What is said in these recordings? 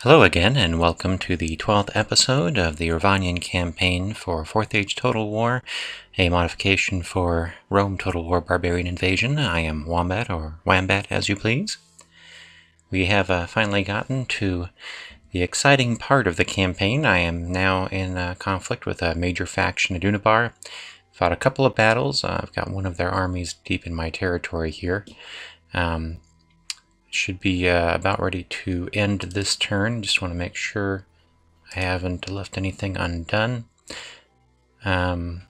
Hello again, and welcome to the 12th episode of the Rhovanion campaign for 4th Age Total War, a modification for Rome Total War Barbarian Invasion. I am Wombat, or Wambat as you please. We have finally gotten to the exciting part of the campaign. I am now in conflict with a major faction at Dunabar. Fought a couple of battles. I've got one of their armies deep in my territory here. Should be about ready to end this turn. Just want to make sure I haven't left anything undone. I'm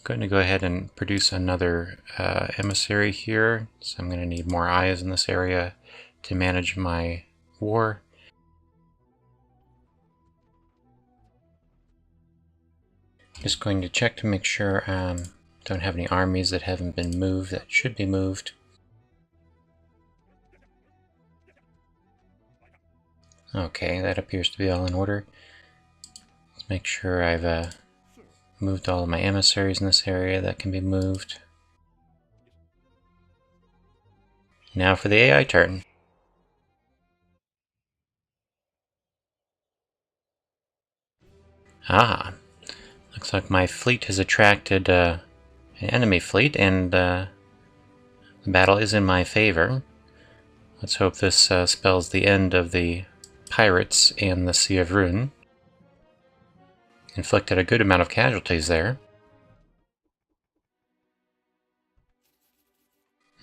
going to go ahead and produce another emissary here. So I'm going to need more eyes in this area to manage my war. Just going to check to make sure don't have any armies that haven't been moved that should be moved. Okay, that appears to be all in order. Let's make sure I've moved all of my emissaries in this area that can be moved. Now for the AI turn. Ah, looks like my fleet has attracted an enemy fleet, and the battle is in my favor. Let's hope this spells the end of the pirates in the Sea of Ruin. Inflicted a good amount of casualties there.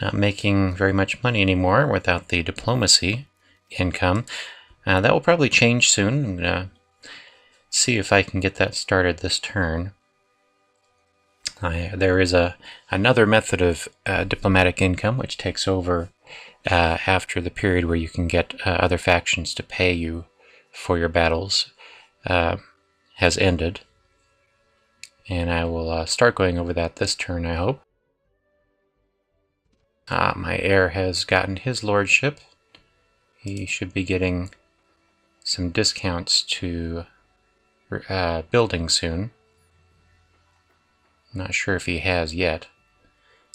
Not making very much money anymore without the diplomacy income. That will probably change soon. I'm going to see if I can get that started this turn. There is another method of diplomatic income which takes over after the period where you can get other factions to pay you for your battles has ended. And I will start going over that this turn, I hope. My heir has gotten his lordship. He should be getting some discounts to building soon. I'm not sure if he has yet.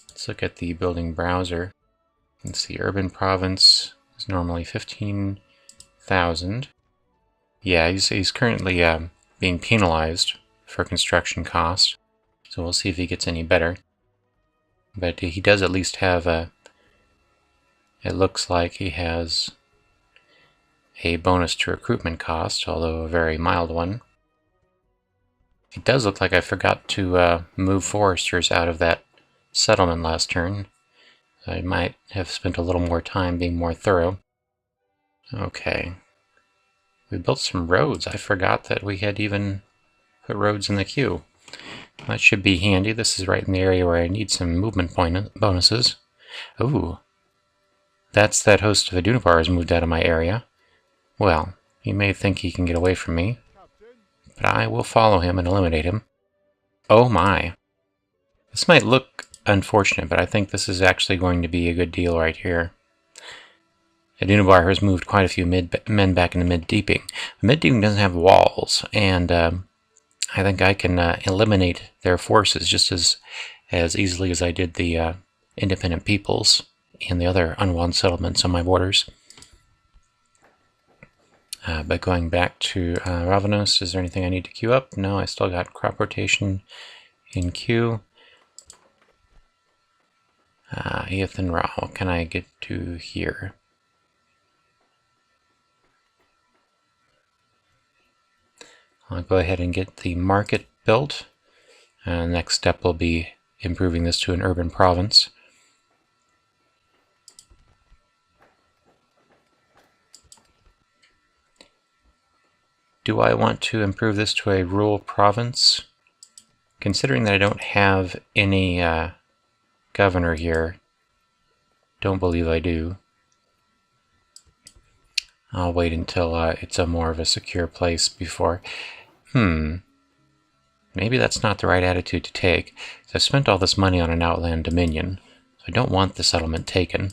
Let's look at the building browser. Let's see, urban province is normally 15,000. Yeah, he's currently being penalized for construction costs, so we'll see if he gets any better. But he does at least have it looks like he has a bonus to recruitment cost, although a very mild one. It does look like I forgot to move foresters out of that settlement last turn. I might have spent a little more time being more thorough. Okay. We built some roads. I forgot that we had even put roads in the queue. That should be handy. This is right in the area where I need some movement bonuses. Ooh. That's that host of Adunabar has moved out of my area. Well, he may think he can get away from me, but I will follow him and eliminate him. Oh my. This might look unfortunate, but I think this is actually going to be a good deal right here. Adunabar has moved quite a few men back into Mid-Deeping. Mid-Deeping doesn't have walls, and I think I can eliminate their forces just as easily as I did the independent peoples in the other unwalled settlements on my borders. But going back to Rhovanion, is there anything I need to queue up? No, I still got crop rotation in queue. Ethan Ra, what can I get to here? I'll go ahead and get the market built. Next step will be improving this to an urban province. Do I want to improve this to a rural province? Considering that I don't have any governor here, don't believe I do. I'll wait until it's a more of a secure place before. Maybe that's not the right attitude to take. I've spent all this money on an outland dominion, so I don't want the settlement taken.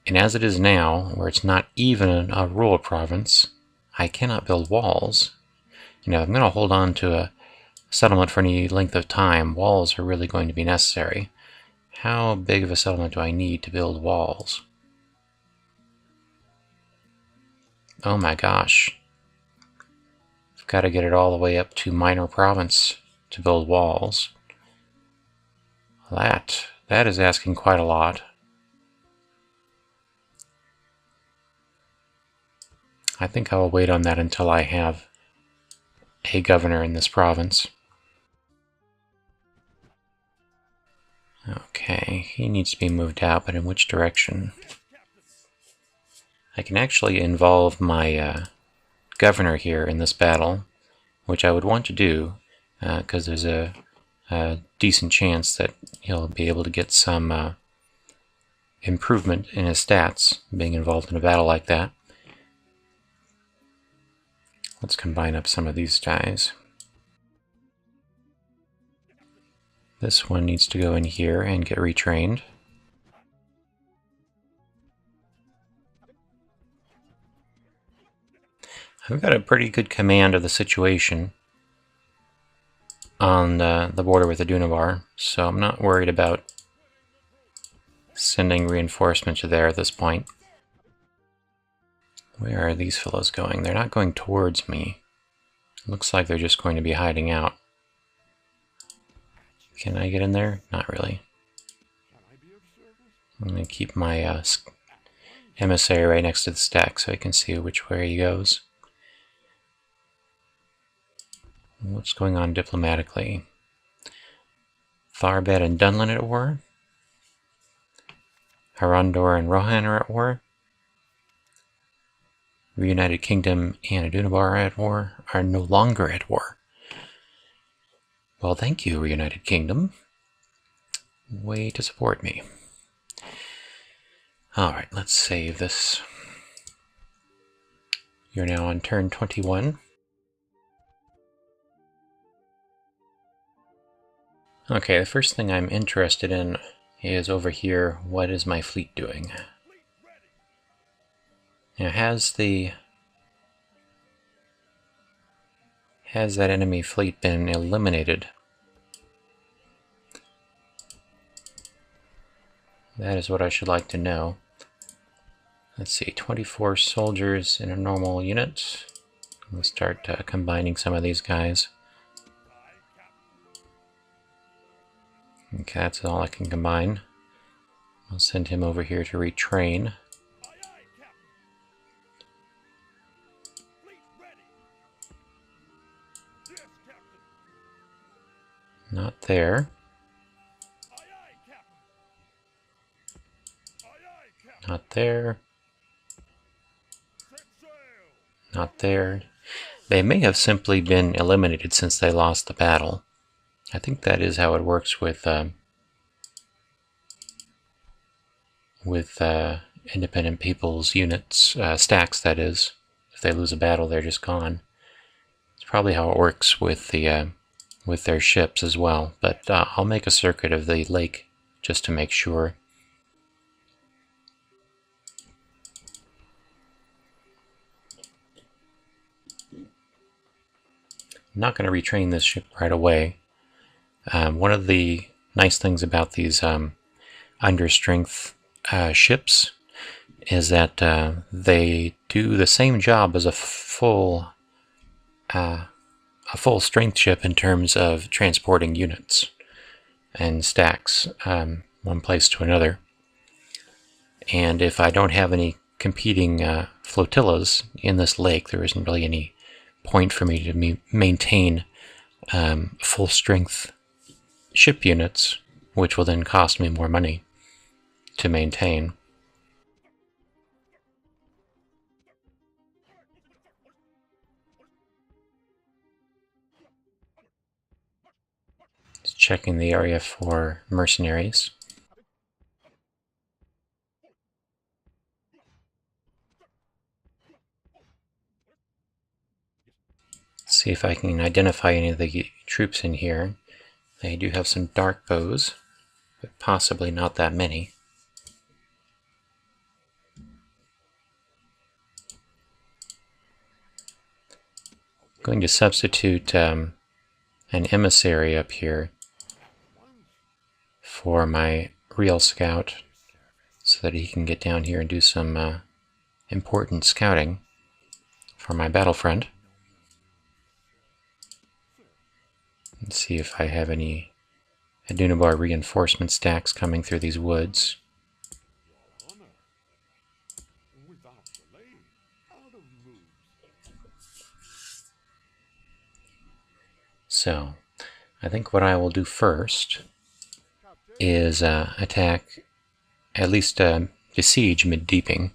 And as it is now, where it's not even a rural province, I cannot build walls. You know, if I'm going to hold on to a settlement for any length of time, walls are really going to be necessary. How big of a settlement do I need to build walls? Oh my gosh. I've got to get it all the way up to minor province to build walls. That is asking quite a lot. I think I will wait on that until I have a governor in this province. Okay, he needs to be moved out, but in which direction? I can actually involve my governor here in this battle, which I would want to do, because there's a decent chance that he'll be able to get some improvement in his stats being involved in a battle like that. Let's combine up some of these guys. This one needs to go in here and get retrained. I've got a pretty good command of the situation on the border with the Dunabar, so I'm not worried about sending reinforcements to there at this point. Where are these fellows going? They're not going towards me. Looks like they're just going to be hiding out. Can I get in there? Not really. I'm going to keep my emissary right next to the stack so I can see which way he goes. What's going on diplomatically? Tharbad and Dunlin at war? Harondor and Rohan are at war? Reunited Kingdom and Adunabar at war are no longer at war. Well, thank you, Reunited Kingdom. Way to support me. Alright, let's save this. You're now on turn 21. Okay, the first thing I'm interested in is over here, what is my fleet doing? Now, has that enemy fleet been eliminated? That is what I should like to know. Let's see, 24 soldiers in a normal unit. Let's start combining some of these guys. Okay, that's all I can combine. I'll send him over here to retrain. Not there. Not there. Not there. They may have simply been eliminated since they lost the battle. I think that is how it works with independent people's units, stacks, that is. If they lose a battle, they're just gone. It's probably how it works with their ships as well. But I'll make a circuit of the lake just to make sure. I'm not going to retrain this ship right away. One of the nice things about these understrength ships is that they do the same job as a full strength ship in terms of transporting units and stacks one place to another. And if I don't have any competing flotillas in this lake, there isn't really any point for me to maintain full strength ship units, which will then cost me more money to maintain. Just checking the area for mercenaries. See if I can identify any of the troops in here. They do have some dark bows, but possibly not that many. I'm going to substitute an emissary up here for my real scout so that he can get down here and do some important scouting. for my battle friend. Let's see if I have any Adunabar reinforcement stacks coming through these woods. So, I think what I will do first is attack, at least besiege mid-deeping.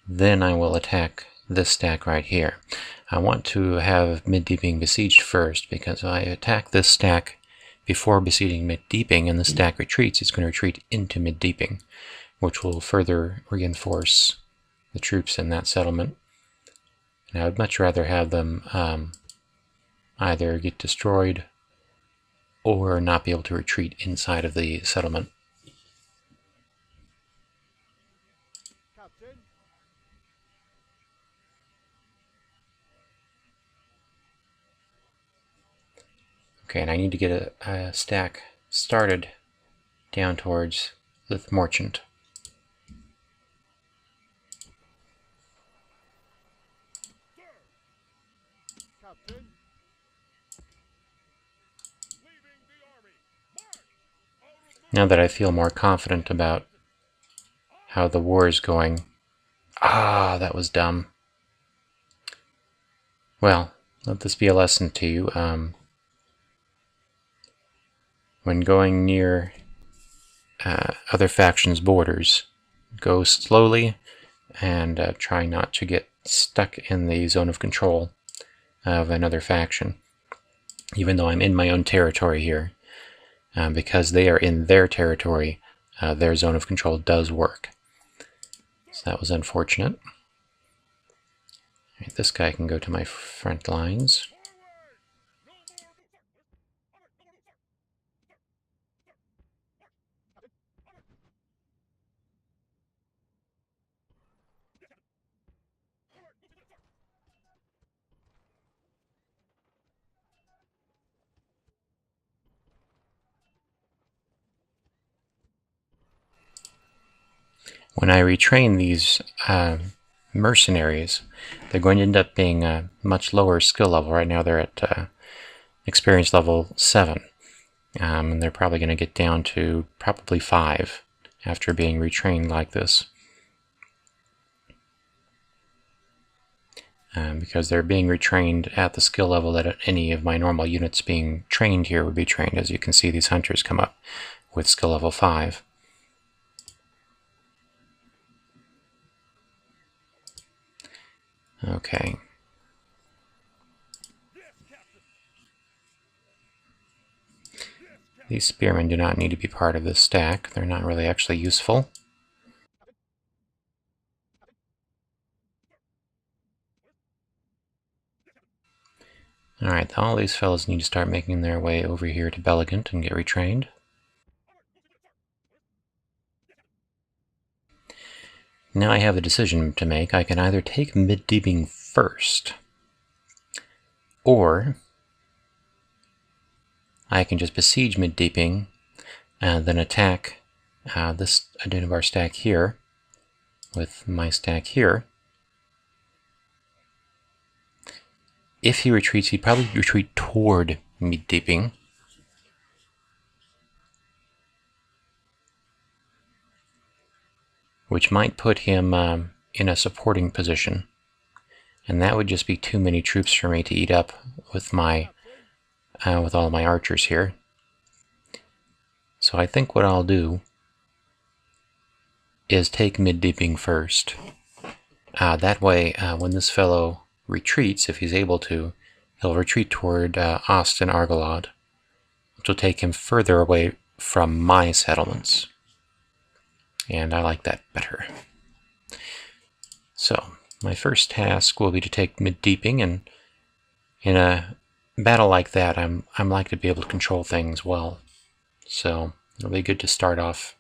Then I will attack this stack right here. I want to have mid-deeping besieged first, because if I attack this stack before besieging mid-deeping and the stack retreats, it's going to retreat into mid-deeping, which will further reinforce the troops in that settlement. And I would much rather have them either get destroyed or not be able to retreat inside of the settlement. Okay, and I need to get a stack started down towards the merchant. Now that I feel more confident about how the war is going. Ah, that was dumb. Well, let this be a lesson to you. When going near other factions' borders, go slowly and try not to get stuck in the zone of control of another faction. Even though I'm in my own territory here, because they are in their territory, their zone of control does work. So that was unfortunate. Right, this guy can go to my front lines. When I retrain these mercenaries, they're going to end up being a much lower skill level. Right now they're at experience level 7, and they're probably going to get down to probably 5 after being retrained like this. Because they're being retrained at the skill level that any of my normal units being trained here would be trained. As you can see, these hunters come up with skill level 5. Okay. These spearmen do not need to be part of this stack. They're not really actually useful. Alright, all these fellows need to start making their way over here to Belegant and get retrained. Now I have a decision to make. I can either take mid-deeping first, or I can just besiege mid-deeping and then attack this Adunabar stack here with my stack here. If he retreats, he'd probably retreat toward mid-deeping. Which might put him in a supporting position. And that would just be too many troops for me to eat up with my with all my archers here. So I think what I'll do is take mid-deeping first. That way, when this fellow retreats, if he's able to, he'll retreat toward Austin Argolod, which will take him further away from my settlements. And I like that better. So, my first task will be to take mid-deeping, and in a battle like that, I'm likely to be able to control things well. So, it'll be good to start off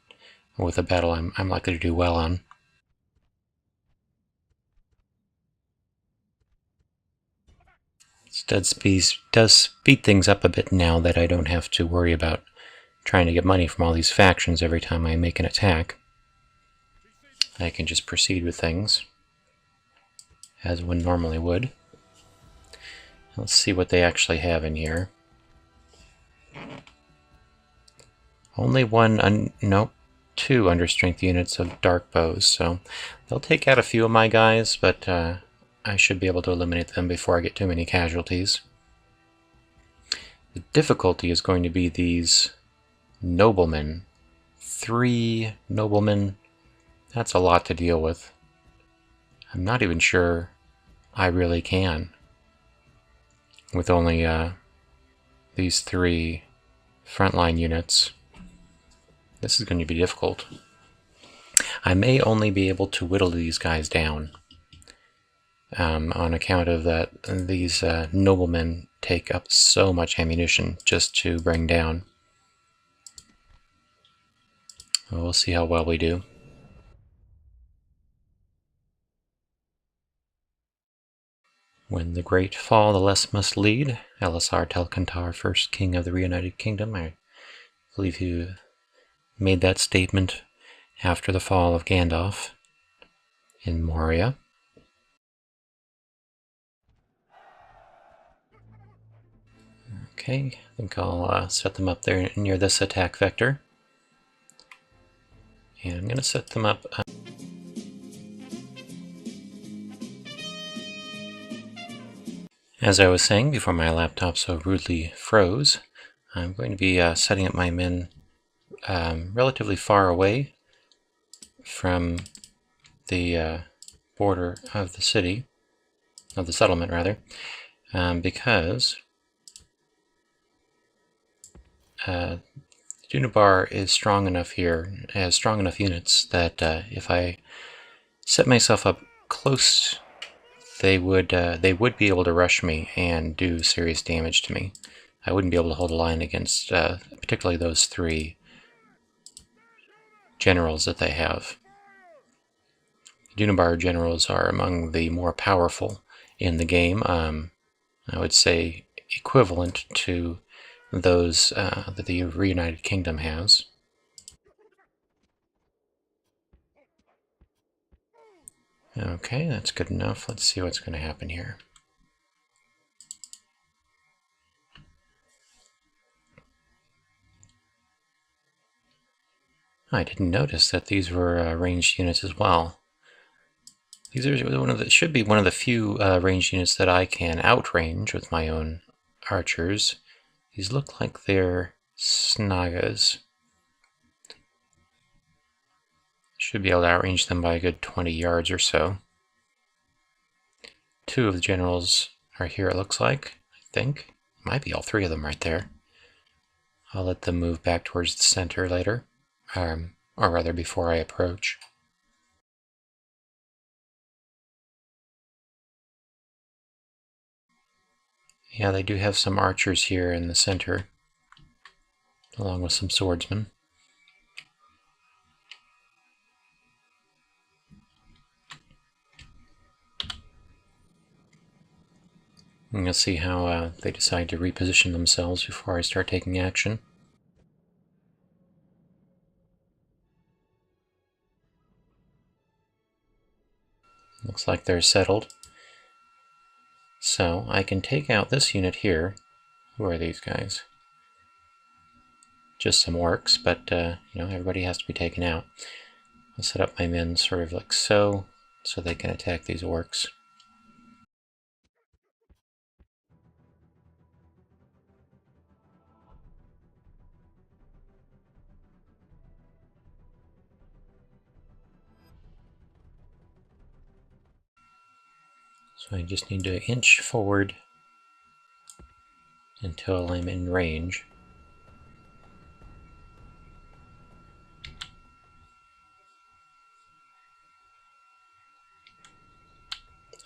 with a battle I'm likely to do well on. This does speed things up a bit now that I don't have to worry about trying to get money from all these factions every time I make an attack. I can just proceed with things. as one normally would. Let's see what they actually have in here. Only two understrength units of dark bows, so they'll take out a few of my guys, but I should be able to eliminate them before I get too many casualties. The difficulty is going to be these noblemen. 3 noblemen, that's a lot to deal with. I'm not even sure I really can with only these 3 frontline units. This is going to be difficult. I may only be able to whittle these guys down on account of that these noblemen take up so much ammunition just to bring down. Well, we'll see how well we do. When the great fall, the less must lead. LSR Telkantar, first king of the reunited kingdom. I believe he made that statement after the fall of Gandalf in Moria. Okay, I think I'll set them up there near this attack vector. And I'm going to set them up... As I was saying before my laptop so rudely froze, I'm going to be setting up my men relatively far away from the border of the city, of the settlement rather, because Dunabar is strong enough here, has strong enough units that if I set myself up close, they would be able to rush me and do serious damage to me. I wouldn't be able to hold a line against particularly those 3 generals that they have. Dunabar generals are among the more powerful in the game. I would say equivalent to those that the reunited kingdom has. Okay, that's good enough. Let's see what's going to happen here. I didn't notice that these were ranged units as well. These are should be one of the few ranged units that I can outrange with my own archers. These look like they're Snagas. Should be able to outrange them by a good 20 yards or so. 2 of the generals are here, it looks like. I think. Might be all 3 of them right there. I'll let them move back towards the center later. Or rather before I approach. Yeah, they do have some archers here in the center, along with some swordsmen. And you'll see how they decide to reposition themselves before I start taking action. Looks like they're settled. So I can take out this unit here. Who are these guys? Just some orcs, but you know, everybody has to be taken out. I'll set up my men sort of like so they can attack these orcs. So I just need to inch forward until I'm in range.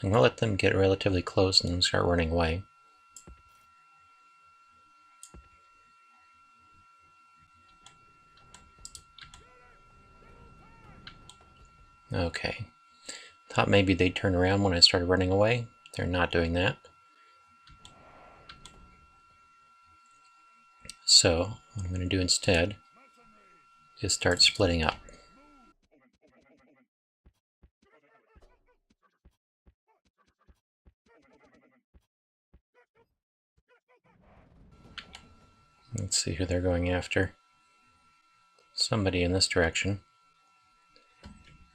I'm going to let them get relatively close and then start running away. Okay. Thought maybe they'd turn around when I started running away. They're not doing that. So, what I'm going to do instead is start splitting up. Let's see who they're going after. Somebody in this direction.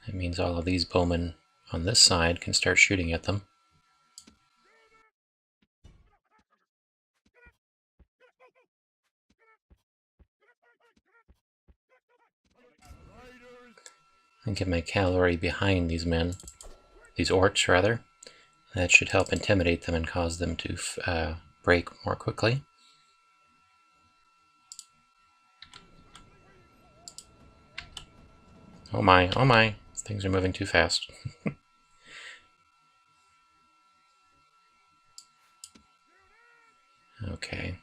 That means all of these bowmen on this side can start shooting at them. And get my cavalry behind these men, these orcs rather. That should help intimidate them and cause them to break more quickly. Oh my, things are moving too fast. Okay.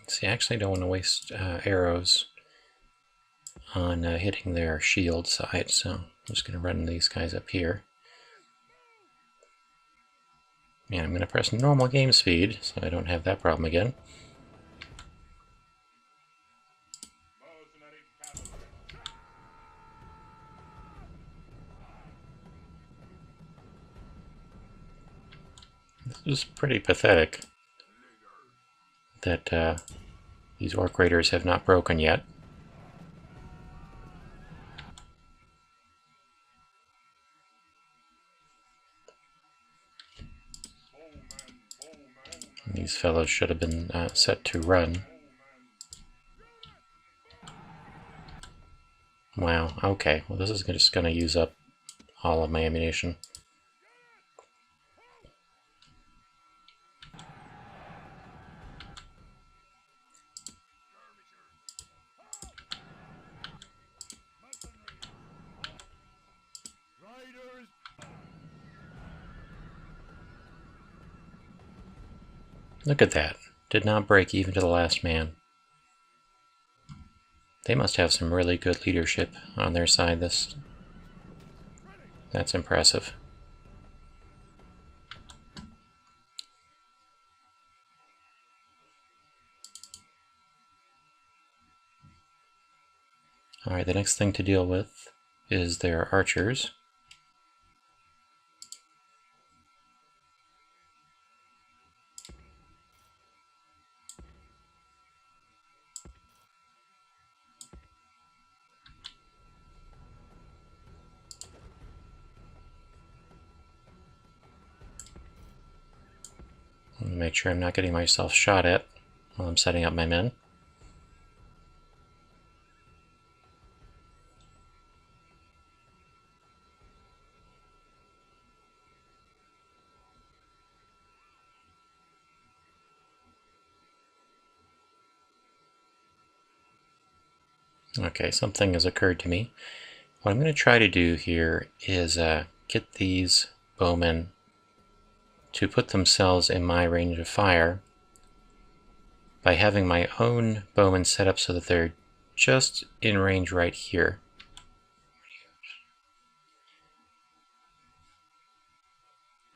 See, I actually don't want to waste arrows on hitting their shield side, so I'm just going to run these guys up here. Yeah, I'm going to press normal game speed, so I don't have that problem again. This is pretty pathetic that these orc raiders have not broken yet. These fellows should have been set to run. Wow, okay. Well, this is just going to use up all of my ammunition. Look at that. Did not break even to the last man. They must have some really good leadership on their side. That's impressive. Alright, the next thing to deal with is their archers. Make sure I'm not getting myself shot at while I'm setting up my men. Okay, something has occurred to me. What I'm going to try to do here is get these bowmen to put themselves in my range of fire by having my own bowmen set up so that they're just in range right here.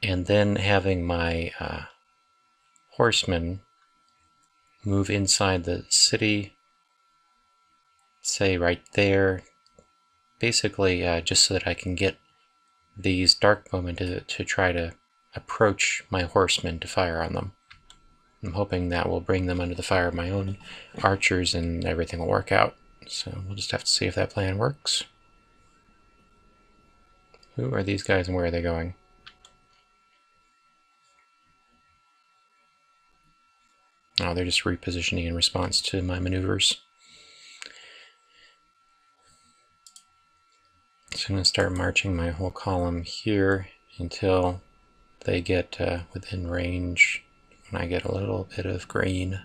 And then having my horsemen move inside the city, say right there, basically just so that I can get these dark bowmen to try to approach my horsemen to fire on them. I'm hoping that will bring them under the fire of my own archers and everything will work out. So we'll just have to see if that plan works. Who are these guys and where are they going? Oh, they're just repositioning in response to my maneuvers. So I'm going to start marching my whole column here until they get within range when I get a little bit of green.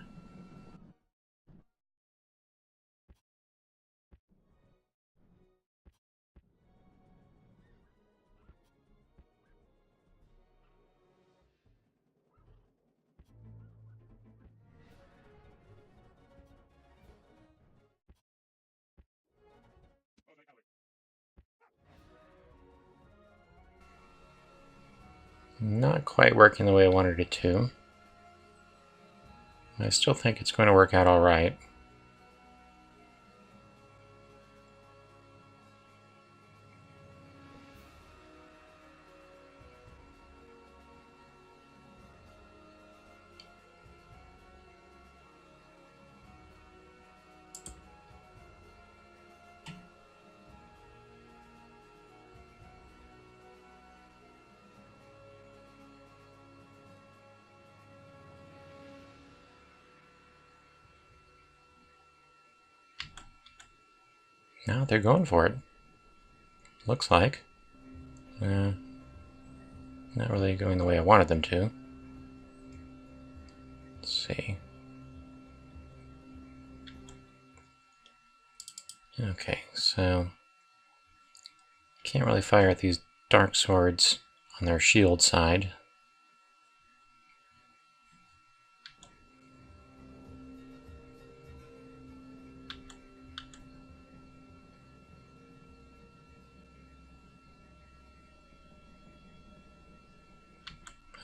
Not quite working the way I wanted it to. I still think it's going to work out all right. No, they're going for it. Looks like. Not really going the way I wanted them to. Let's see. Okay, so can't really fire at these dark swords on their shield side.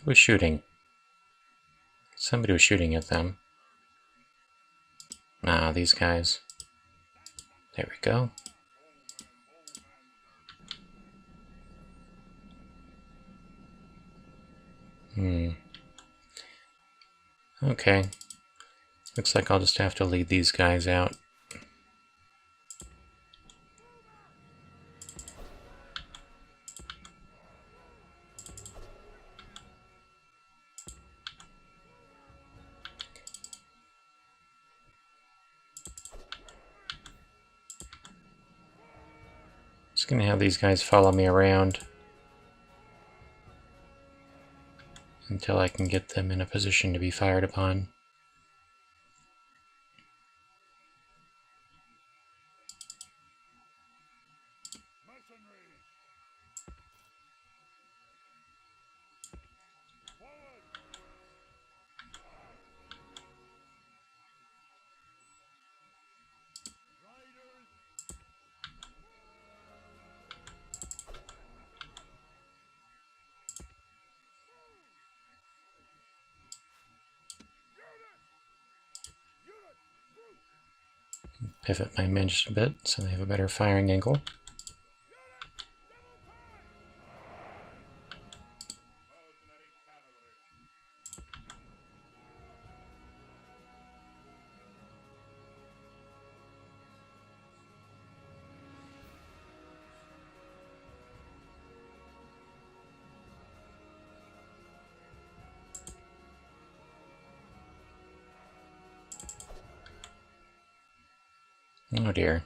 Who was shooting? Somebody was shooting at them. Ah, these guys. There we go. Okay. Looks like I'll just have to lead these guys out. Just gonna have these guys follow me around until I can get them in a position to be fired upon. Pivot my men just a bit so they have a better firing angle. Oh dear.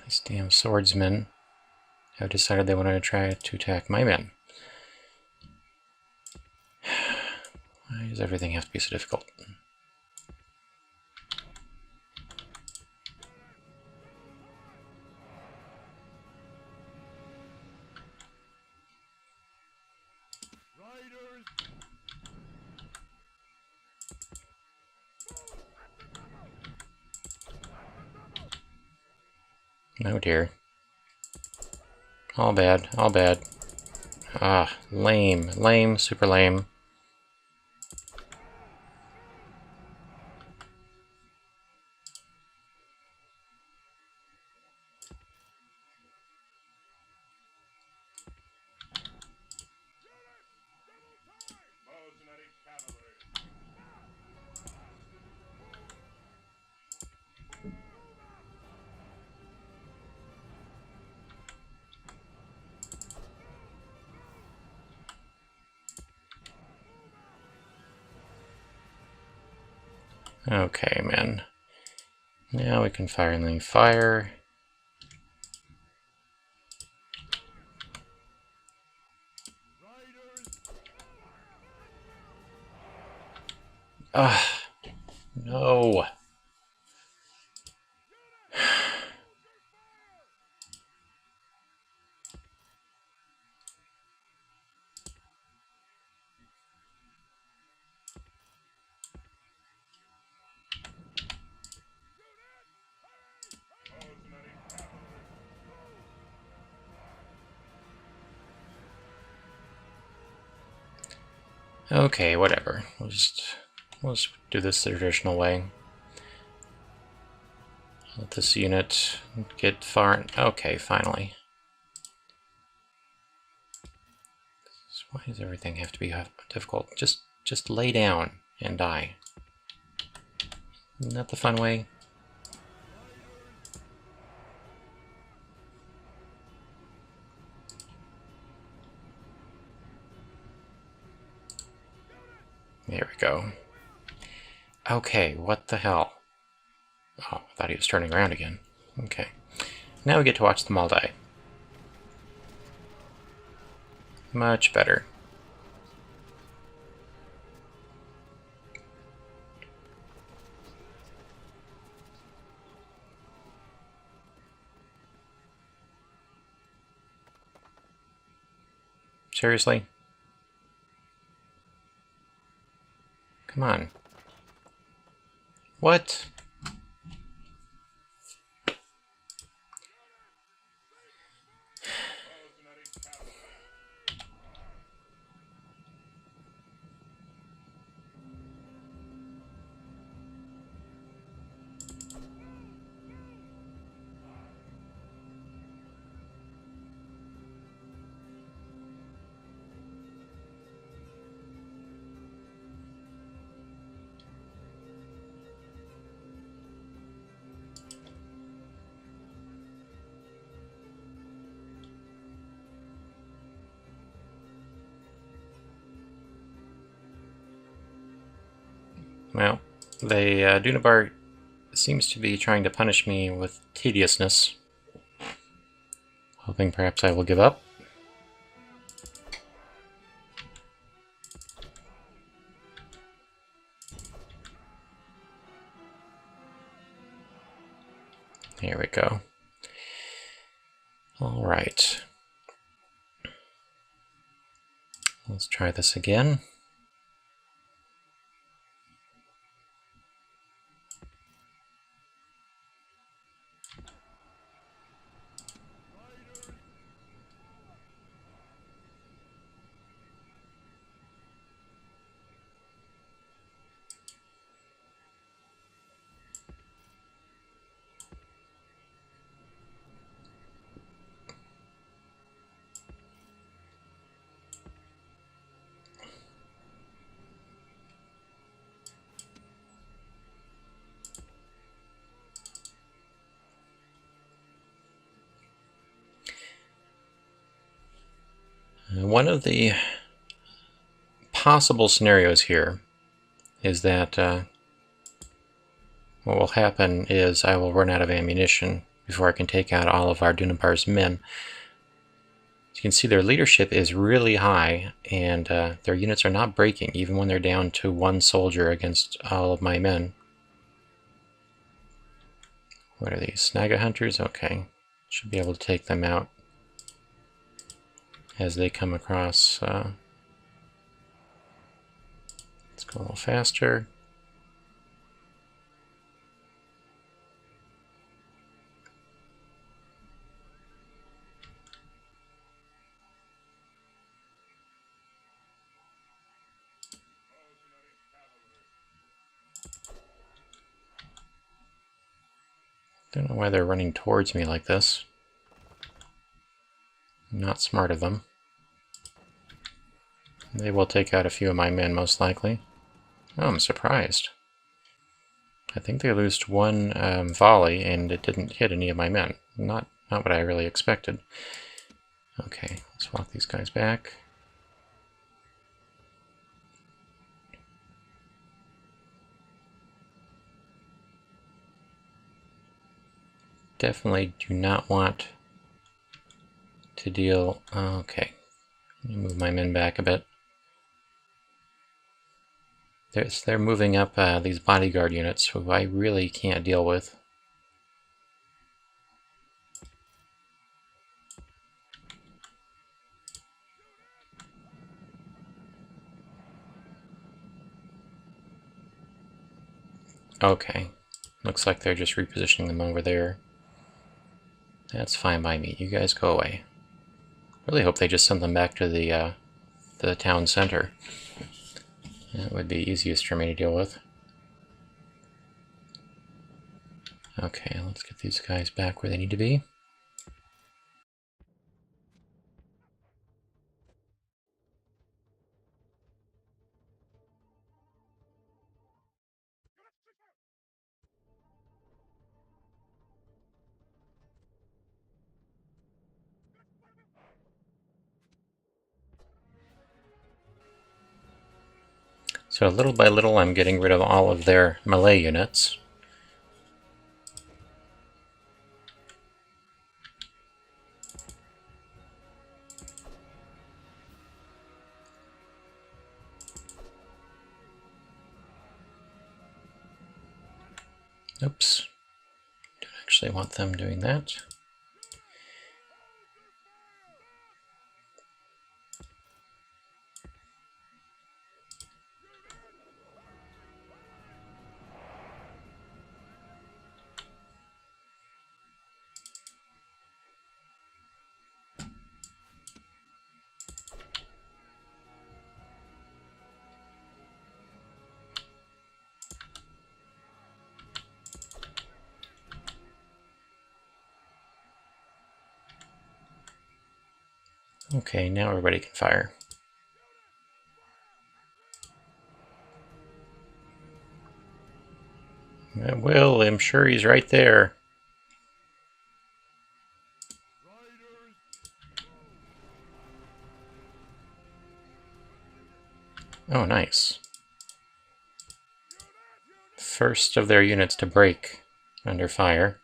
These damn swordsmen have decided they want to try to attack my men. Why does everything have to be so difficult? Oh dear. All bad, all bad. Ah, lame, lame, super lame. Okay, man. Now we can fire and then fire. Ah, no. Okay, whatever. We'll just do this the traditional way. Let this unit get far. Okay, finally. Why does everything have to be difficult? Just lay down and die. Isn't that the fun way? There we go. Okay, what the hell? Oh, I thought he was turning around again. Okay. Now we get to watch them all die. Much better. Seriously? Come on. What? Well, the Dunabar seems to be trying to punish me with tediousness. Hoping perhaps I will give up. Here we go. All right. Let's try this again. One of the possible scenarios here is that what will happen is I will run out of ammunition before I can take out all of our Dunabar's men. As you can see, their leadership is really high, and their units are not breaking, even when they're down to one soldier against all of my men. What are these? Snaga hunters? Okay. Should be able to take them out as they come across. Let's go a little faster. Don't know why they're running towards me like this. Not smart of them. They will take out a few of my men, most likely. Oh, I'm surprised. I think they lost one volley, and it didn't hit any of my men. Not what I really expected. Okay, let's walk these guys back. Definitely do not want to deal... Okay, let me move my men back a bit. They're moving up these bodyguard units, who I really can't deal with. Okay, looks like they're just repositioning them over there. That's fine by me. You guys go away. Really hope they just send them back to the town center. That would be easiest for me to deal with. Okay, let's get these guys back where they need to be. So little by little I'm getting rid of all of their melee units. Oops. Don't actually want them doing that. Okay, now everybody can fire. Will, I'm sure he's right there. Oh, nice. First of their units to break under fire.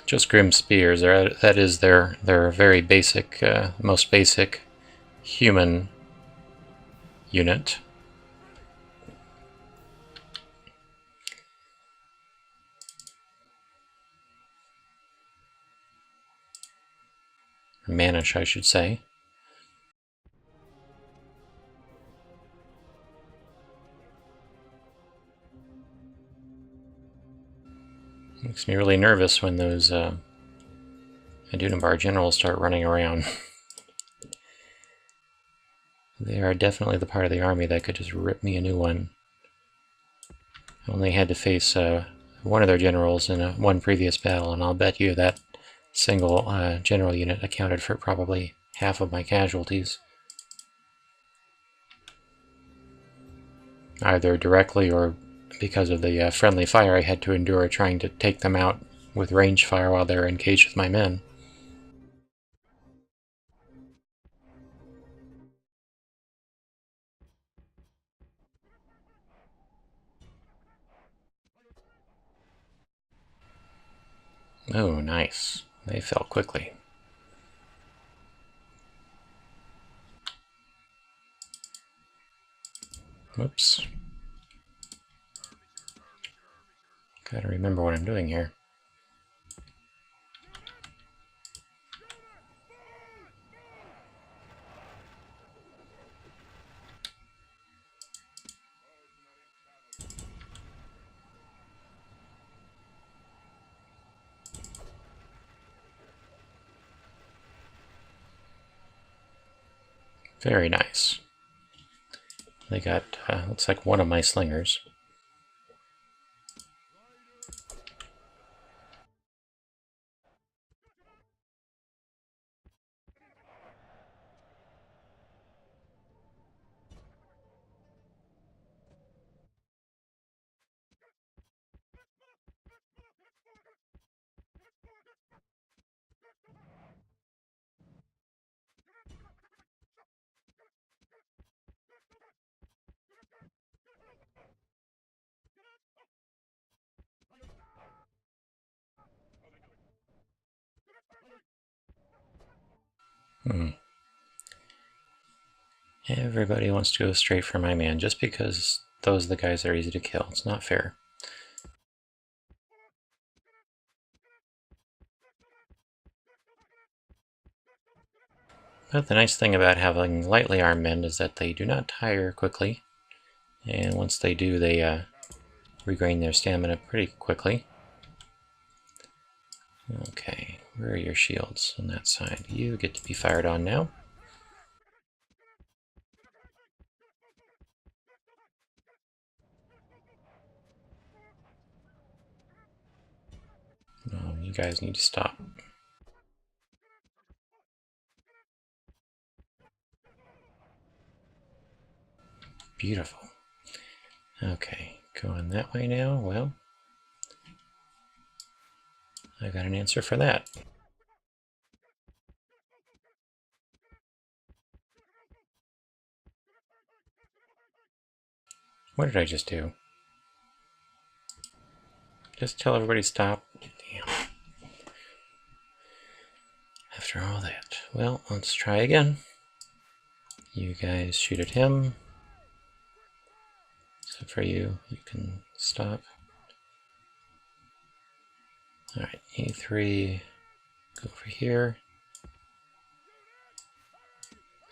Just Grim Spears. That is their very basic, most basic human unit. Mannish, I should say. Makes me really nervous when those Adunabar generals start running around. They are definitely the part of the army that could just rip me a new one. I only had to face one of their generals in one previous battle, and I'll bet you that single general unit accounted for probably half of my casualties. Either directly or because of the friendly fire I had to endure trying to take them out with range fire while they're engaged with my men. Oh, nice. They fell quickly. Whoops. Gotta remember what I'm doing here. Very nice. They got, looks like one of my slingers. Everybody wants to go straight for my man just because those are the guys that are easy to kill. It's not fair. But the nice thing about having lightly armed men is that they do not tire quickly. And once they do, they regain their stamina pretty quickly. Okay, where are your shields on that side? You get to be fired on now. Oh, you guys need to stop. Beautiful. Okay, going that way now. Well, I got an answer for that. What did I just do? Just tell everybody stop? Damn. After all that. Well, let's try again. You guys shoot at him. So for you, you can stop. Alright, E3, go over here.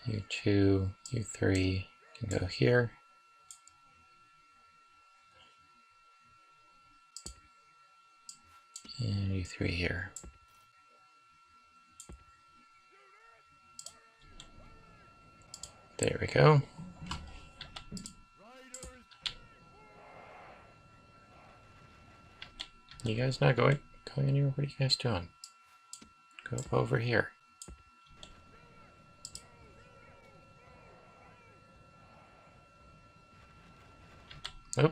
U2, U3 can go here. And U3 here. There we go. You guys not going anywhere? What are you guys doing? Go up over here. Oh.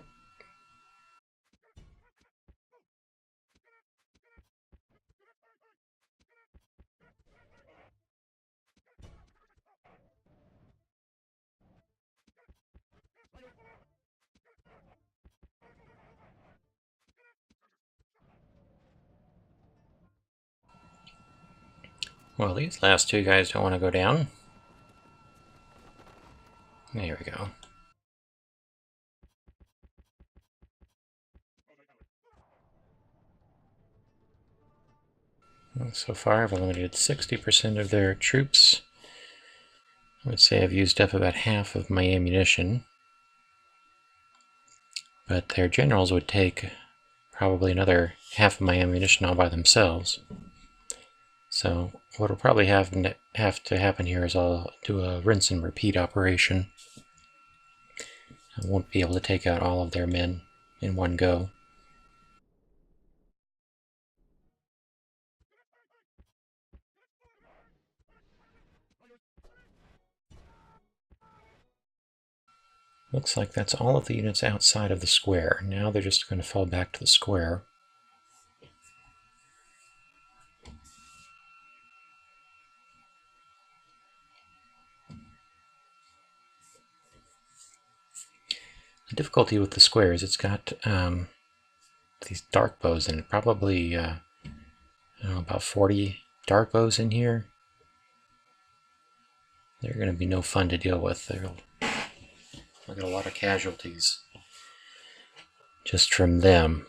Well, these last two guys don't want to go down. There we go. Well, so far I've eliminated 60% of their troops. I would say I've used up about half of my ammunition. But their generals would take probably another half of my ammunition all by themselves. So what will probably have to happen here is I'll do a rinse and repeat operation. I won't be able to take out all of their men in one go. Looks like that's all of the units outside of the square. Now they're just going to fall back to the square. The difficulty with the square is it's got these dark bows in it. Probably I don't know, about 40 dark bows in here. They're going to be no fun to deal with. I'll get a lot of casualties just from them.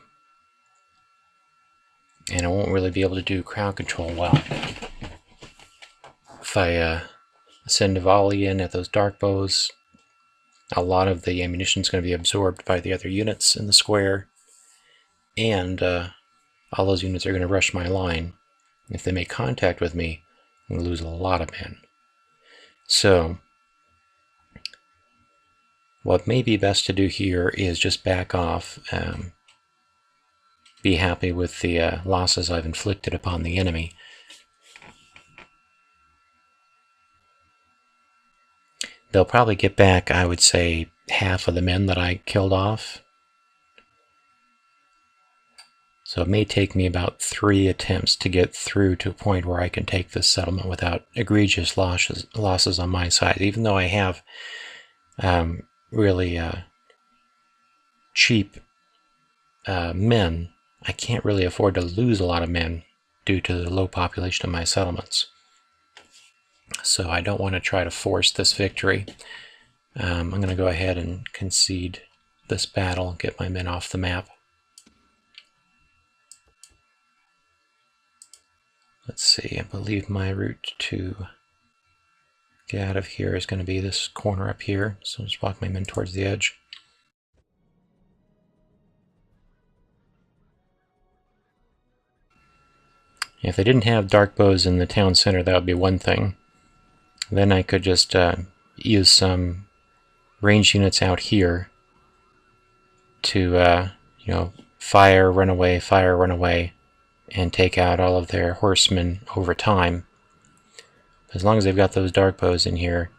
And I won't really be able to do crowd control well. If I send a volley in at those dark bows, a lot of the ammunition is going to be absorbed by the other units in the square, and all those units are going to rush my line. If they make contact with me, I'm going to lose a lot of men. So what may be best to do here is just back off, be happy with the losses I've inflicted upon the enemy. They'll probably get back, I would say, half of the men that I killed off. So it may take me about 3 attempts to get through to a point where I can take this settlement without egregious losses on my side, even though I have really cheap men. I can't really afford to lose a lot of men due to the low population of my settlements. So I don't want to try to force this victory. I'm going to go ahead and concede this battle, get my men off the map. Let's see, I believe my route to get out of here is going to be this corner up here, so I'll just walk my men towards the edge. If they didn't have dark bows in the town center, that would be one thing. Then I could just use some ranged units out here to, fire, run away, and take out all of their horsemen over time. As long as they've got those dark bows in here,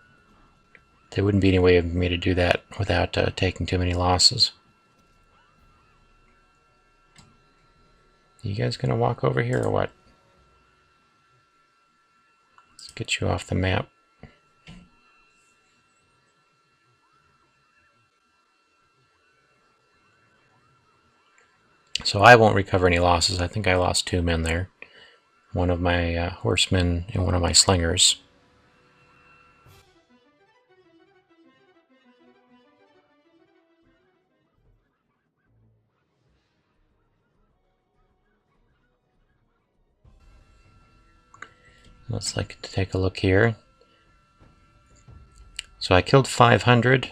there wouldn't be any way for me to do that without taking too many losses. You guys gonna walk over here or what? Let's get you off the map. So I won't recover any losses. I think I lost 2 men there. One of my horsemen and one of my slingers. Let's take a look here. So I killed 500,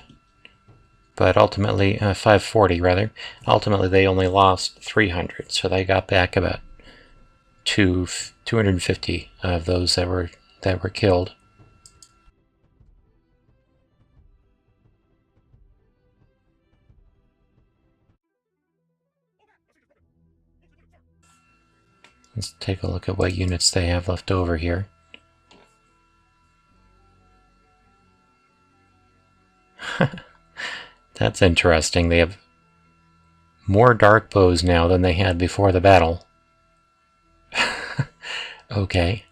but ultimately, 540 rather. Ultimately, they only lost 300, so they got back about 250 of those that were killed. Let's take a look at what units they have left over here. That's interesting. They have more dark bows now than they had before the battle. Okay.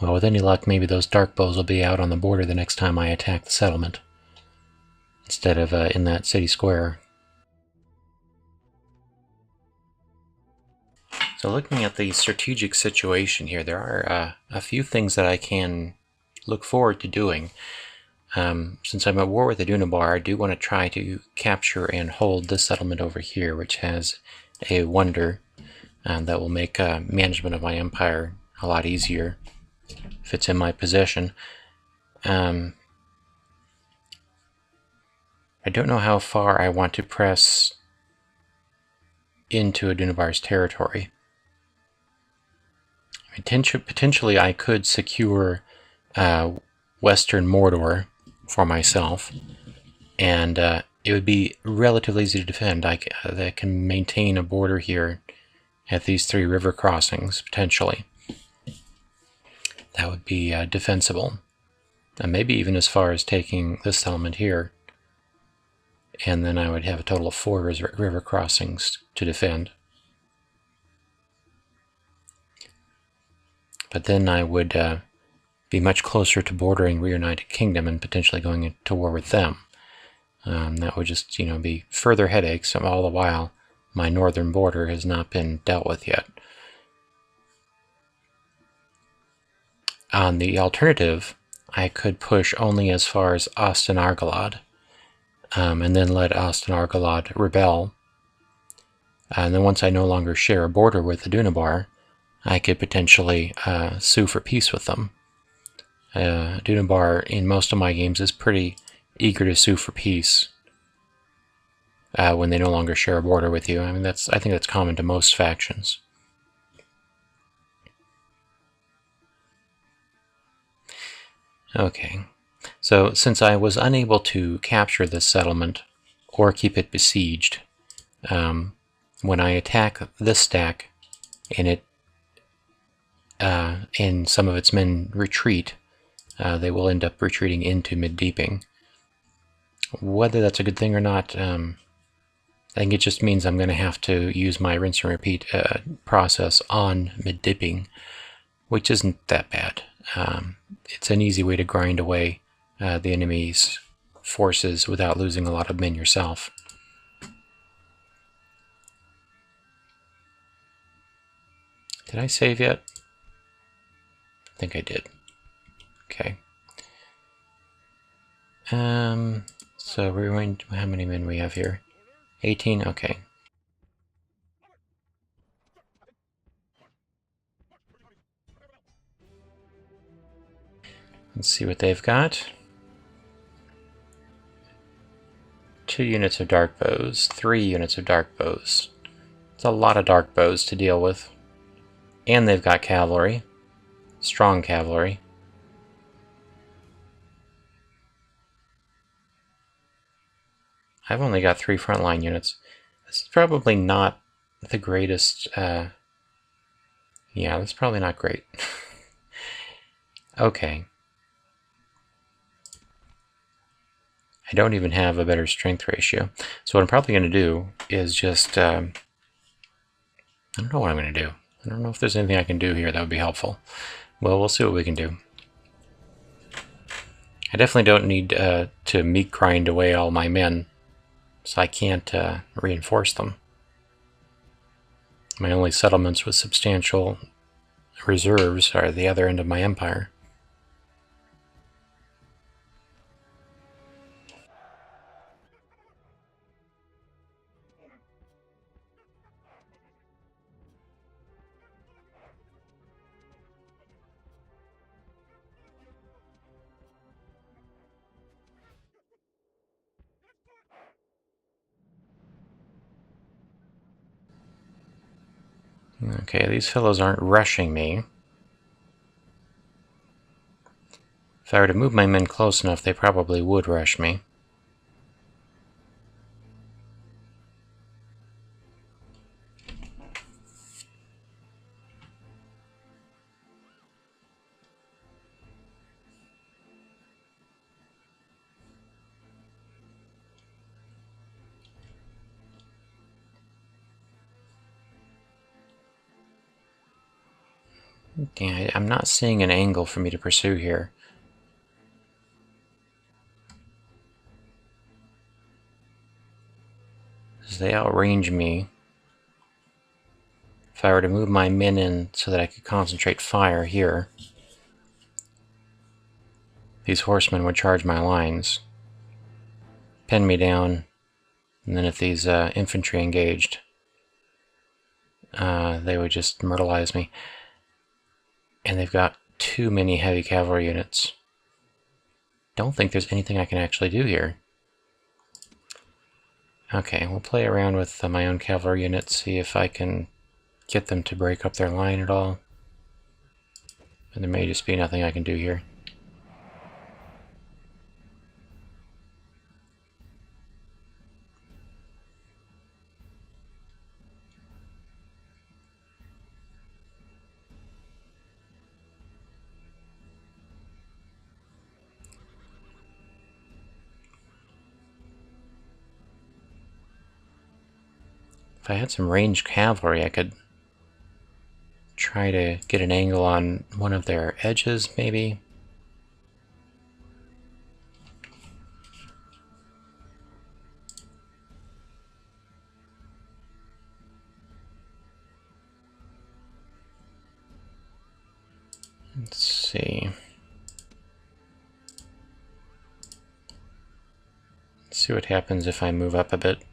Well, with any luck, maybe those dark bows will be out on the border the next time I attack the settlement, instead of in that city square. So looking at the strategic situation here, there are a few things that I can look forward to doing. Since I'm at war with the Dunabar, I do want to try to capture and hold this settlement over here, which has a wonder that will make management of my empire a lot easier if it's in my possession. I don't know how far I want to press into a Dunabar's territory. Potentially I could secure Western Mordor for myself, and it would be relatively easy to defend. I can maintain a border here at these 3 river crossings, potentially. That would be defensible. And maybe even as far as taking this settlement here, and then I would have a total of 4 river crossings to defend. But then I would be much closer to bordering Reunited Kingdom and potentially going into war with them. That would just, be further headaches, and all the while my northern border has not been dealt with yet. On the alternative, I could push only as far as Osten-Argalad, and then let Osten-Argalad rebel. And then once I no longer share a border with the Dunabar, I could potentially sue for peace with them. Dunabar in most of my games is pretty eager to sue for peace when they no longer share a border with you. I mean, I think that's common to most factions. Okay, so since I was unable to capture this settlement or keep it besieged, when I attack this stack and some of its men retreat, they will end up retreating into Mid-Deeping. Whether that's a good thing or not, I think it just means I'm going to have to use my rinse and repeat process on Mid-Deeping, which isn't that bad. It's an easy way to grind away the enemy's forces without losing a lot of men yourself. Did I save yet? I think I did. Okay. So we're going to, how many men we have here? 18? Okay. Let's see what they've got. 2 units of dark bows, 3 units of dark bows. It's a lot of dark bows to deal with. And they've got cavalry. Strong cavalry. I've only got 3 frontline units. This is probably not the greatest, yeah, that's probably not great. Okay. I don't even have a better strength ratio. So what I'm probably going to do is just, I don't know what I'm going to do. I don't know if there's anything I can do here that would be helpful. Well, we'll see what we can do. I definitely don't need to meat grind away all my men, so I can't reinforce them. My only settlements with substantial reserves are the other end of my empire. Okay, these fellows aren't rushing me. If I were to move my men close enough, they probably would rush me. Yeah, I'm not seeing an angle for me to pursue here. As they outrange me, if I were to move my men in so that I could concentrate fire here, these horsemen would charge my lines, pin me down, and then if these infantry engaged, they would just myrtleize me. And they've got too many heavy cavalry units. Don't think there's anything I can actually do here. Okay, we'll play around with my own cavalry units, see if I can get them to break up their line at all. And there may just be nothing I can do here. If I had some ranged cavalry, I could try to get an angle on one of their edges, maybe. Let's see. Let's see what happens if I move up a bit.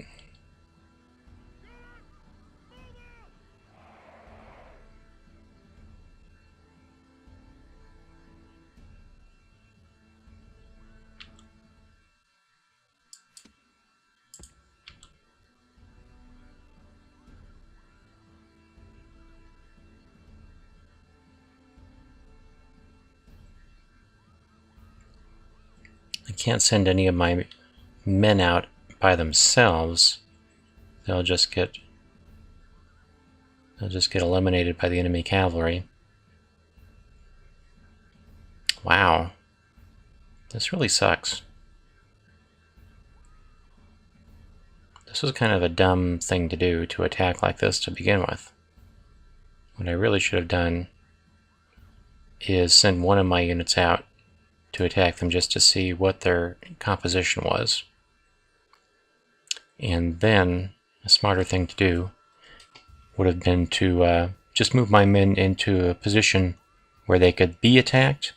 I can't send any of my men out by themselves. They'll just get eliminated by the enemy cavalry. Wow. This really sucks. This was kind of a dumb thing to do, to attack like this to begin with. What I really should have done is send one of my units out to attack them just to see what their composition was. And then a smarter thing to do would have been to just move my men into a position where they could be attacked,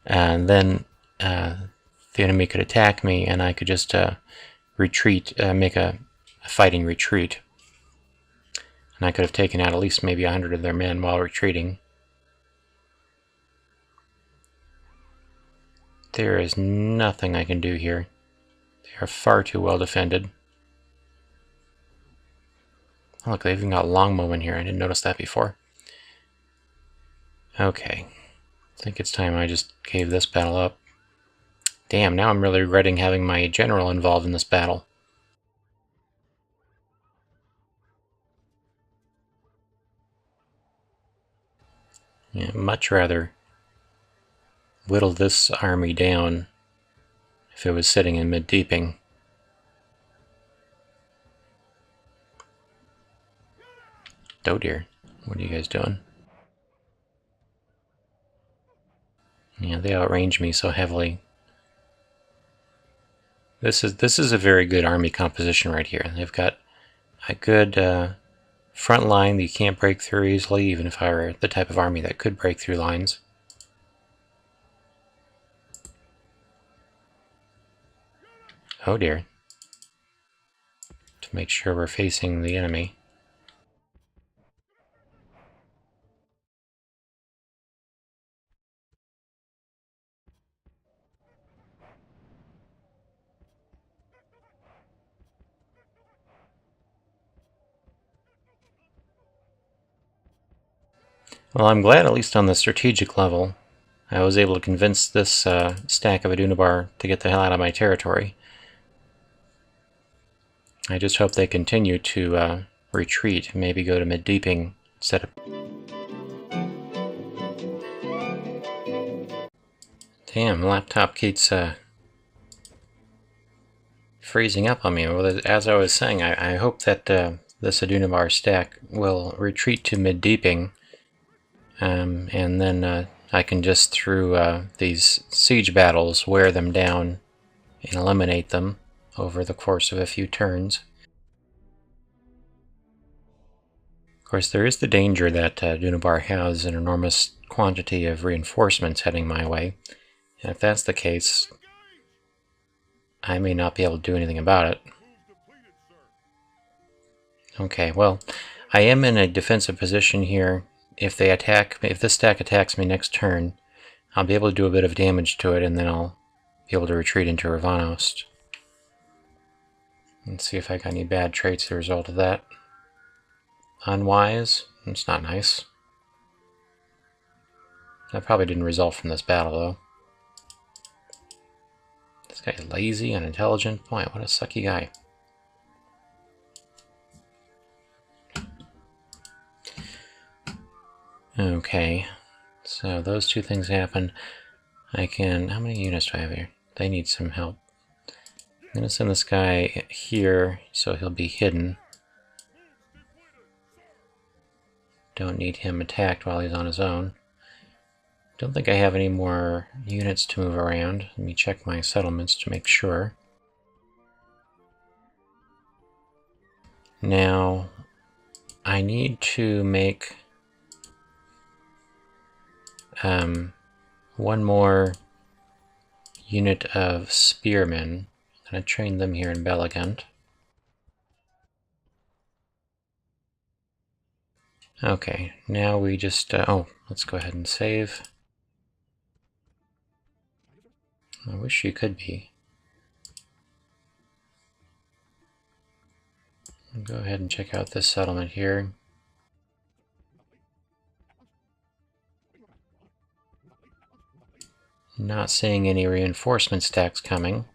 and then the enemy could attack me and I could just retreat, make a fighting retreat. And I could have taken out at least maybe 100 of their men while retreating. There is nothing I can do here. They are far too well defended. Oh, look, they've even got longbow in here. I didn't notice that before. Okay. I think it's time I just gave this battle up. Damn, now I'm really regretting having my general involved in this battle. Yeah, much rather whittle this army down if it was sitting in mid-deeping. Oh dear, what are you guys doing? Yeah, they outrange me so heavily. This is a very good army composition right here. They've got a good front line that you can't break through easily, even if I were the type of army that could break through lines. Oh dear. To make sure we're facing the enemy. Well, I'm glad, at least on the strategic level, I was able to convince this stack of Adunabar to get the hell out of my territory. I just hope they continue to retreat, maybe go to mid-deeping instead of... Damn, laptop keeps freezing up on me. Well, as I was saying, I hope that this Adunabar stack will retreat to mid-deeping, and then I can just, through these siege battles, wear them down and eliminate them over the course of a few turns. Of course, there is the danger that Adunabar has an enormous quantity of reinforcements heading my way, and if that's the case, I may not be able to do anything about it. Okay, well, I am in a defensive position here. If they attack, if this stack attacks me next turn, I'll be able to do a bit of damage to it, and then I'll be able to retreat into Rhovanion. And see if I got any bad traits as a result of that. Unwise? It's not nice. That probably didn't result from this battle, though. This guy's lazy, unintelligent. Boy, what a sucky guy. Okay, so those two things happen. I can... How many units do I have here? They need some help. I'm going to send this guy here, so he'll be hidden. Don't need him attacked while he's on his own. Don't think I have any more units to move around. Let me check my settlements to make sure. Now, I need to make one more unit of spearmen. I'm going to train them here in Belagant. Okay, now we just... oh, let's go ahead and save. I wish you could be. I'll go ahead and check out this settlement here. Not seeing any reinforcement stacks coming.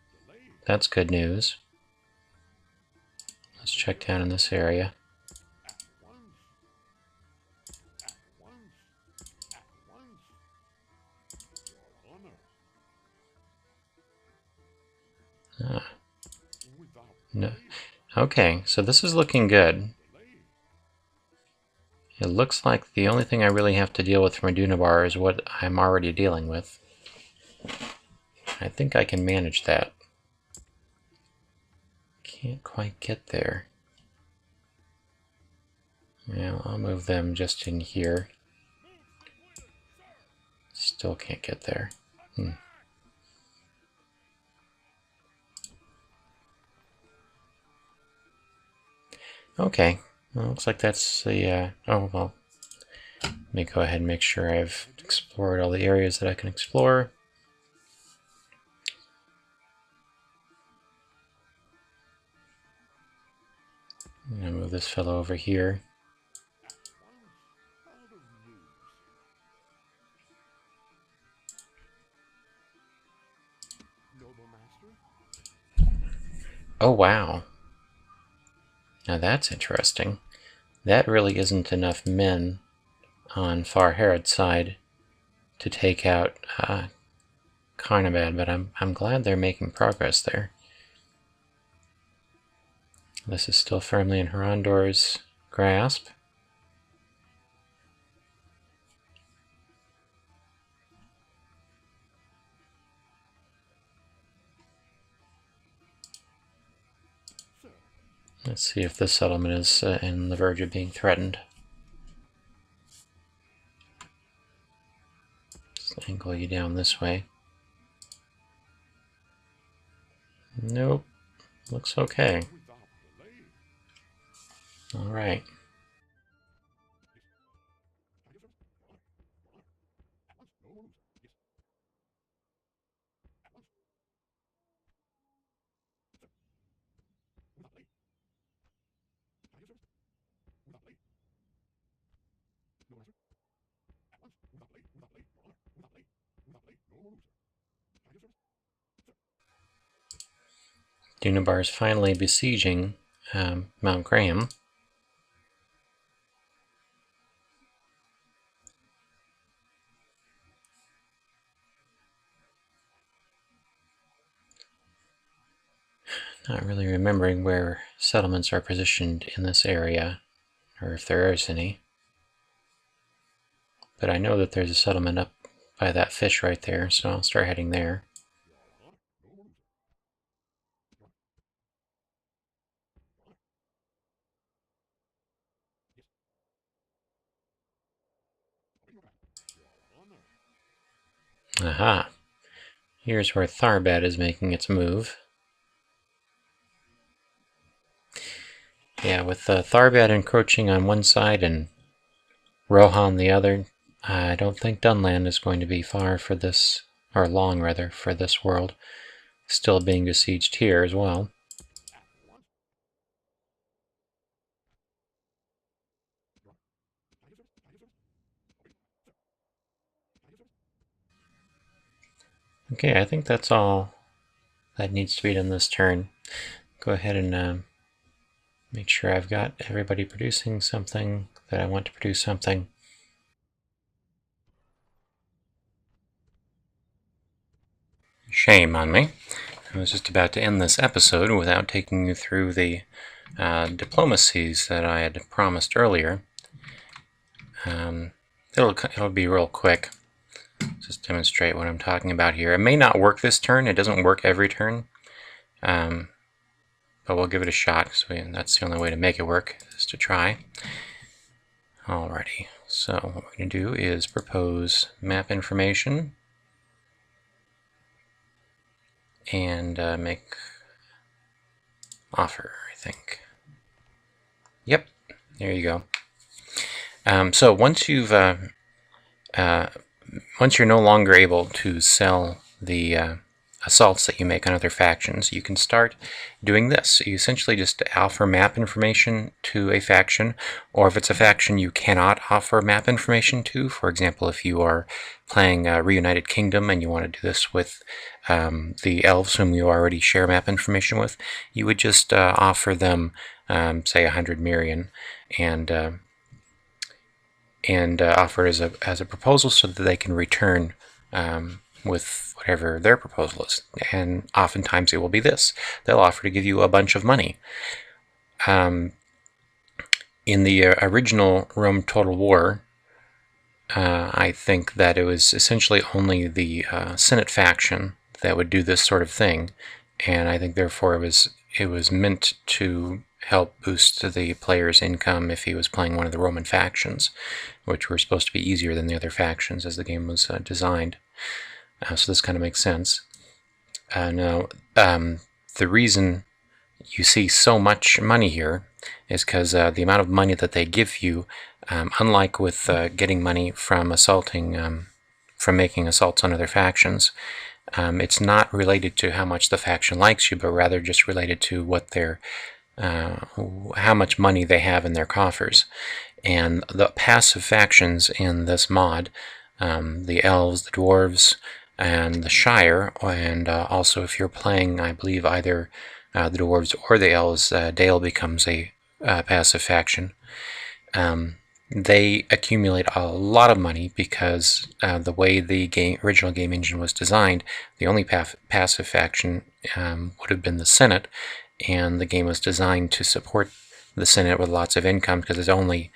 That's good news. Let's check down in this area. No. Okay, so this is looking good. It looks like the only thing I really have to deal with from Adunabar is what I'm already dealing with. I think I can manage that. Can't quite get there. Well, I'll move them just in here. Still can't get there. Okay, well, looks like that's the, oh, well, let me go ahead and make sure I've explored all the areas that I can explore. I'm going to move this fellow over here. Oh, wow. Now that's interesting. That really isn't enough men on Farharad's side to take out kind of bad, but I'm glad they're making progress there. This is still firmly in Hrondor's grasp. Let's see if this settlement is in the verge of being threatened. Let's angle you down this way. Nope. Looks okay. Alright. Dunabar is finally besieging Mount Graham. Not really remembering where settlements are positioned in this area, or if there is any. But I know that there's a settlement up by that fish right there, so I'll start heading there. Aha! Here's where Tharbad is making its move. Yeah, with Tharbad encroaching on one side and Rohan on the other, I don't think Dunland is going to be far for this, or long rather, for this world. Still being besieged here as well. Okay, I think that's all that needs to be done this turn. Go ahead and make sure I've got everybody producing something that I want to produce something. Shame on me. I was just about to end this episode without taking you through the diplomacies that I had promised earlier. It'll be real quick. Just demonstrate what I'm talking about here. It may not work this turn. It doesn't work every turn. But we'll give it a shot, because that's the only way to make it work, is to try. Alrighty, so what we're going to do is propose map information and make offer, I think. Yep, there you go. So once you've once you're no longer able to sell the assaults that you make on other factions, you can start doing this. You essentially just offer map information to a faction, or if it's a faction you cannot offer map information to, for example, if you are playing Reunited Kingdom and you want to do this with the elves whom you already share map information with, you would just offer them, say, 100 Mirian, and offer it as a proposal so that they can return with whatever their proposal is. And oftentimes it will be this. They'll offer to give you a bunch of money. In the original Rome Total War, I think that it was essentially only the Senate faction that would do this sort of thing, and I think therefore it was meant to help boost the player's income if he was playing one of the Roman factions, which were supposed to be easier than the other factions as the game was designed. So this kind of makes sense. Now, the reason you see so much money here is because the amount of money that they give you, unlike with getting money from from making assaults on other factions, it's not related to how much the faction likes you, but rather just related to what how much money they have in their coffers. And the passive factions in this mod, the elves, the dwarves, and the Shire, and also if you're playing, I believe, either the dwarves or the elves, Dale becomes a passive faction. they accumulate a lot of money because the way the original game engine was designed, the only passive faction would have been the Senate, and the game was designed to support the Senate with lots of income because it's only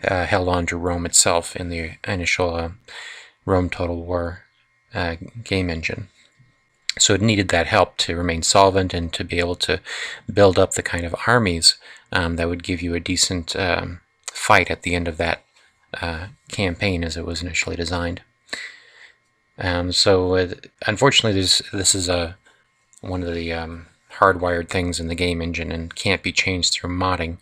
held on to Rome itself in the initial Rome Total War game engine. So it needed that help to remain solvent and to be able to build up the kind of armies that would give you a decent fight at the end of that campaign as it was initially designed. Unfortunately, this is one of the hardwired things in the game engine and can't be changed through modding.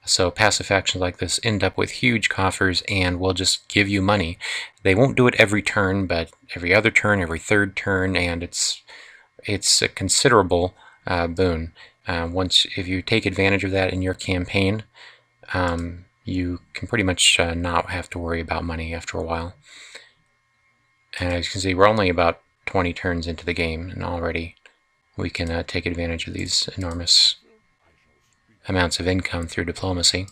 So passive factions like this end up with huge coffers and will just give you money. They won't do it every turn, but every other turn, every third turn, and it's a considerable boon. If you take advantage of that in your campaign, you can pretty much not have to worry about money after a while. And as you can see, we're only about 20 turns into the game, and already we can take advantage of these enormous amounts of income through diplomacy.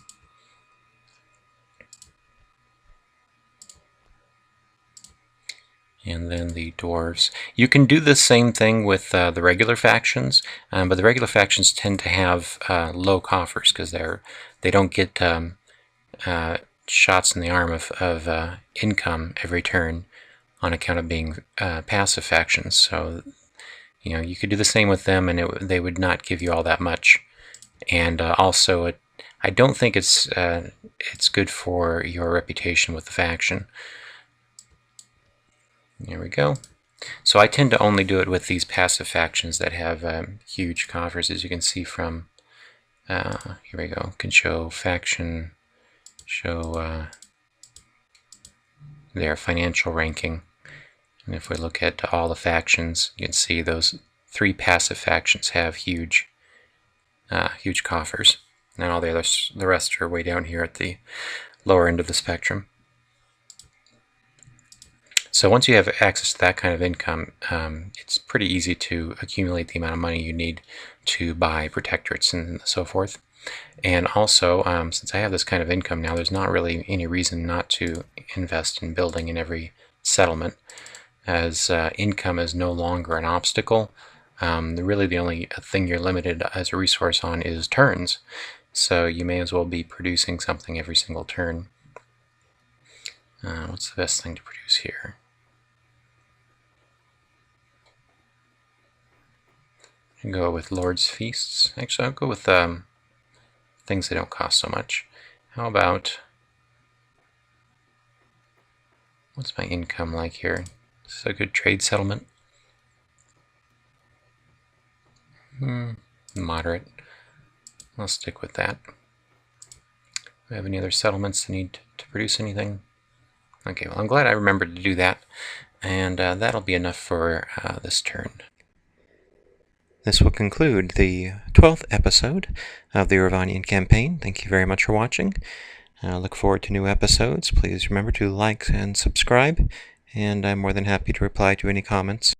And then the dwarves. You can do the same thing with the regular factions, but the regular factions tend to have low coffers because they don't get shots in the arm of income every turn on account of being passive factions. So you could do the same with them, and they would not give you all that much. And also, I don't think it's good for your reputation with the faction. There we go. So I tend to only do it with these passive factions that have huge coffers, as you can see from here we go. Can show faction, show their financial ranking. And if we look at all the factions, you can see those 3 passive factions have huge coffers. And all the rest are way down here at the lower end of the spectrum. So once you have access to that kind of income, it's pretty easy to accumulate the amount of money you need to buy protectorates and so forth. And also, since I have this kind of income now, there's not really any reason not to invest in building in every settlement, as income is no longer an obstacle. Really the only thing you're limited as a resource on is turns. So you may as well be producing something every single turn. What's the best thing to produce here? I go with Lord's Feasts. Actually, I'll go with things that don't cost so much. How about, what's my income like here? Is this a good trade settlement? Moderate. I'll stick with that. Do we have any other settlements that need to produce anything? Okay, well, I'm glad I remembered to do that, and that'll be enough for this turn. This will conclude the 12th episode of the Rhovanion campaign. Thank you very much for watching. Look forward to new episodes. Please remember to like and subscribe, and I'm more than happy to reply to any comments.